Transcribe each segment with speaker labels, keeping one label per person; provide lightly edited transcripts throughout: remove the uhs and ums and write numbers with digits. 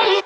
Speaker 1: This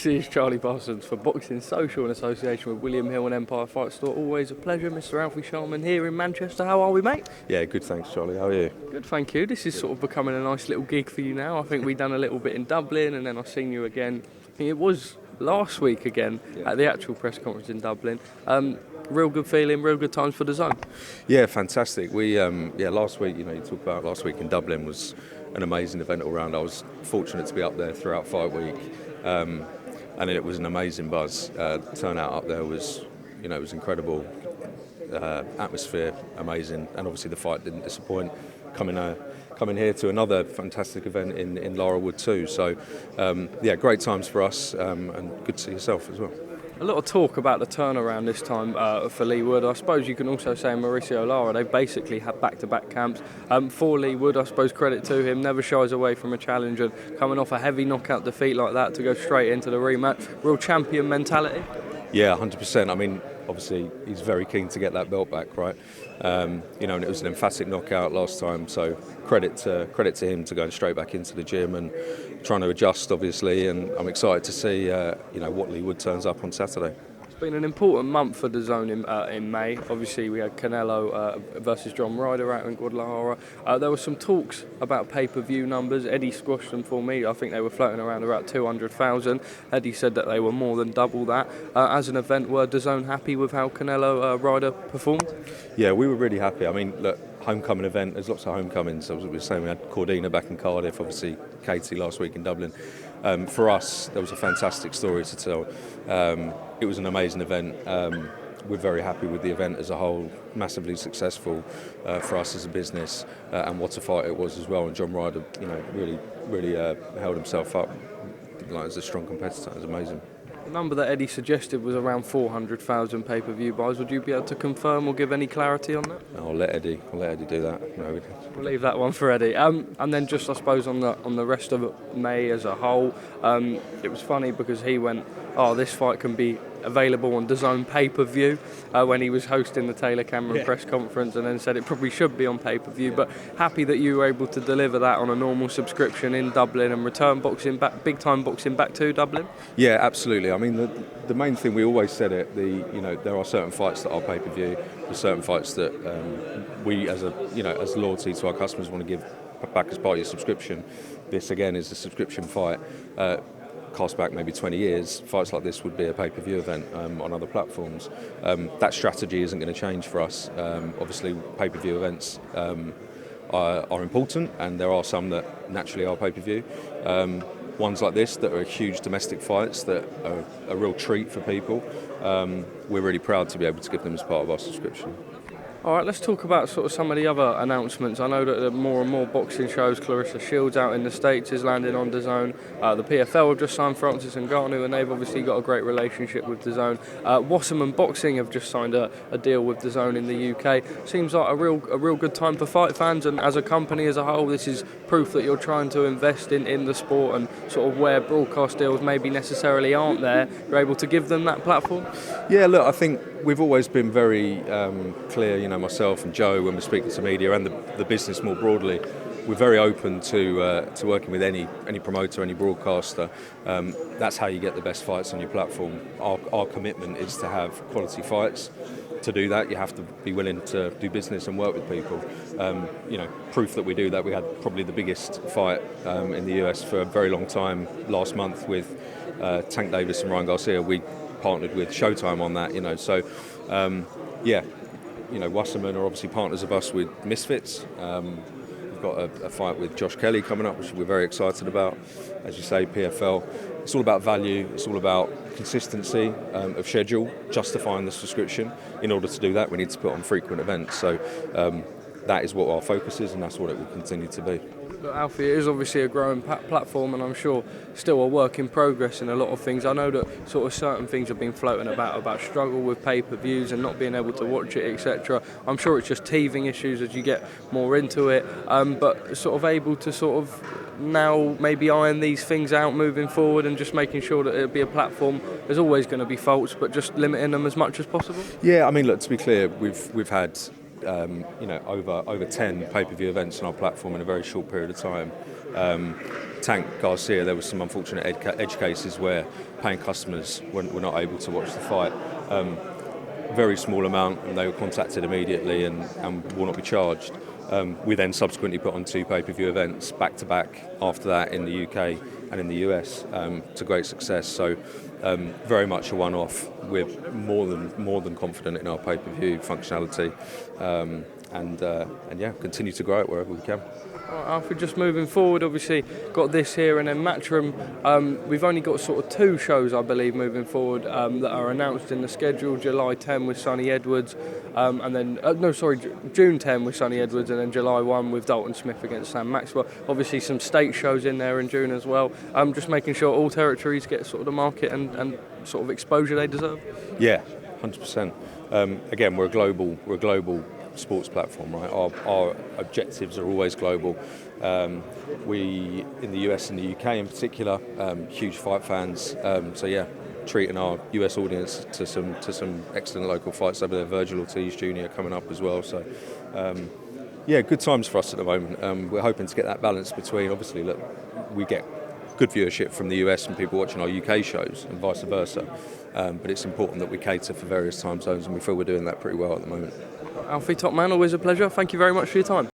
Speaker 1: is Charlie Parsons for Boxing Social in association with William Hill and Empire Fight Store. Always a pleasure, Mr. Alfie Sharman here in Manchester. How are we, mate?
Speaker 2: Yeah, good, thanks, Charlie. How are you?
Speaker 1: Good, thank you. This is sort of becoming a nice little gig for you now. I think we've done a little bit in Dublin, and then I've seen you again. I think it was last week again at the actual press conference in Dublin. Real good feeling, real good times for DAZN.
Speaker 2: Yeah, fantastic. We last week, you talk about last week in Dublin was an amazing event all round. I was fortunate to be up there throughout fight week. And it was an amazing buzz. Turnout up there was, it was incredible. Atmosphere amazing, and obviously the fight didn't disappoint. Coming here to another fantastic event in Lara-Wood2. So, great times for us, and good to see yourself as well.
Speaker 1: A lot of talk about the turnaround this time for Leigh Wood. I suppose you can also say Mauricio Lara. They basically had back-to-back camps. For Leigh Wood, I suppose credit to him, never shies away from a challenge, and coming off a heavy knockout defeat like that to go straight into the rematch. Real champion mentality.
Speaker 2: Yeah, 100%. I mean, obviously he's very keen to get that belt back, right? And it was an emphatic knockout last time, so credit to him to going straight back into the gym and trying to adjust, obviously. And I'm excited to see what Leigh Wood turns up on Saturday.
Speaker 1: It's been an important month for DAZN in May. Obviously, we had Canelo versus Ryder out in Guadalajara. There were some talks about pay-per-view numbers. Eddie squashed them for me. I think they were floating around about 200,000. Eddie said that they were more than double that. As an event, were DAZN happy with how Canelo Ryder performed?
Speaker 2: Yeah, we were really happy. I mean, look, homecoming event, there's lots of homecomings. As we were saying, we had Cordina back in Cardiff, obviously Katie last week in Dublin. For us, there was a fantastic story to tell. It was an amazing event. We're very happy with the event as a whole, massively successful for us as a business, and what a fight it was as well. And Ryder, really held himself up as a strong competitor. It was amazing.
Speaker 1: The number that Eddie suggested was around 400,000 pay-per-view buys. Would you be able to confirm or give any clarity on that?
Speaker 2: I'll let Eddie do that. No,
Speaker 1: we'll leave that one for Eddie. And then just, I suppose, on the rest of May as a whole, it was funny because he went, this fight can be available on DAZN pay-per-view when he was hosting the Taylor Cameron press conference, and then said it probably should be on pay-per-view, but happy that you were able to deliver that on a normal subscription in Dublin and return boxing back, big-time boxing back to Dublin.
Speaker 2: Yeah, absolutely. I mean, the main thing, we always said it, there are certain fights that are pay-per-view, there's certain fights that we as loyalty to our customers want to give back as part of your subscription. This again is a subscription fight. Cast back maybe 20 years, fights like this would be a pay-per-view event on other platforms. That strategy isn't going to change for us. Obviously, pay-per-view events are important, and there are some that naturally are pay-per-view. Ones like this that are huge domestic fights that are a real treat for people. We're really proud to be able to give them as part of our subscription.
Speaker 1: All right, let's talk about sort of some of the other announcements. I know that more and more boxing shows, Clarissa Shields out in the States is landing on DAZN. The PFL have just signed Francis Ngannou, and they've obviously got a great relationship with DAZN. Wasserman Boxing have just signed a deal with DAZN in the UK. Seems like a real good time for fight fans, and as a company as a whole, this is proof that you're trying to invest in the sport, and sort of where broadcast deals maybe necessarily aren't there, you're able to give them that platform.
Speaker 2: Yeah, look, I think we've always been very clear, myself and Joe, when we're speaking to media and the business more broadly, we're very open to working with any promoter, any broadcaster. That's how you get the best fights on your platform. Our commitment is to have quality fights. To do that, you have to be willing to do business and work with people. Proof that we do that, we had probably the biggest fight in the US for a very long time last month with Tank Davis and Ryan Garcia. We partnered with Showtime on that, Wasserman are obviously partners of us with Misfits. We've got a fight with Josh Kelly coming up, which we're very excited about. As you say, PFL. It's all about value. It's all about consistency of schedule, justifying the subscription. In order to do that, we need to put on frequent events. So that is what our focus is, and that's what it will continue to be.
Speaker 1: Look, Alfie, it is obviously a growing platform, and I'm sure still a work in progress in a lot of things. I know that sort of certain things have been floating about struggle with pay-per-views and not being able to watch it, etc. I'm sure it's just teething issues as you get more into it, but sort of able to sort of now maybe iron these things out moving forward and just making sure that it'll be a platform. There's always going to be faults, but just limiting them as much as possible.
Speaker 2: Yeah, I mean, look, to be clear, we've had over 10 pay-per-view events on our platform in a very short period of time. Tank Garcia, there was some unfortunate edge cases where paying customers were not able to watch the fight. Very small amount, and they were contacted immediately and will not be charged. We then subsequently put on 2 pay-per-view events back-to-back after that in the UK and in the US to great success. So very much a one-off. We're more than confident in our pay-per-view functionality, and yeah, continue to grow it wherever we can.
Speaker 1: Alfie, just moving forward, obviously got this here and then Matchroom. We've only got sort of 2 shows, I believe, moving forward that are announced in the schedule. July 10 with Sonny Edwards, and then June 10 with Sonny Edwards, and then July 1 with Dalton Smith against Sam Maxwell. Obviously some state shows in there in June as well. Just making sure all territories get sort of the market and sort of exposure they deserve.
Speaker 2: Yeah, 100%. Again, we're a global sports platform, right? Our objectives are always global. We in the US and the UK in particular, huge fight fans. So yeah, treating our US audience to some excellent local fights over there. Virgil Ortiz Jr. coming up as well. So yeah, good times for us at the moment. We're hoping to get that balance between, obviously, look, we get good viewership from the US and people watching our UK shows and vice versa. But it's important that we cater for various time zones, and we feel we're doing that pretty well at the moment.
Speaker 1: Alfie, top man, always a pleasure. Thank you very much for your time.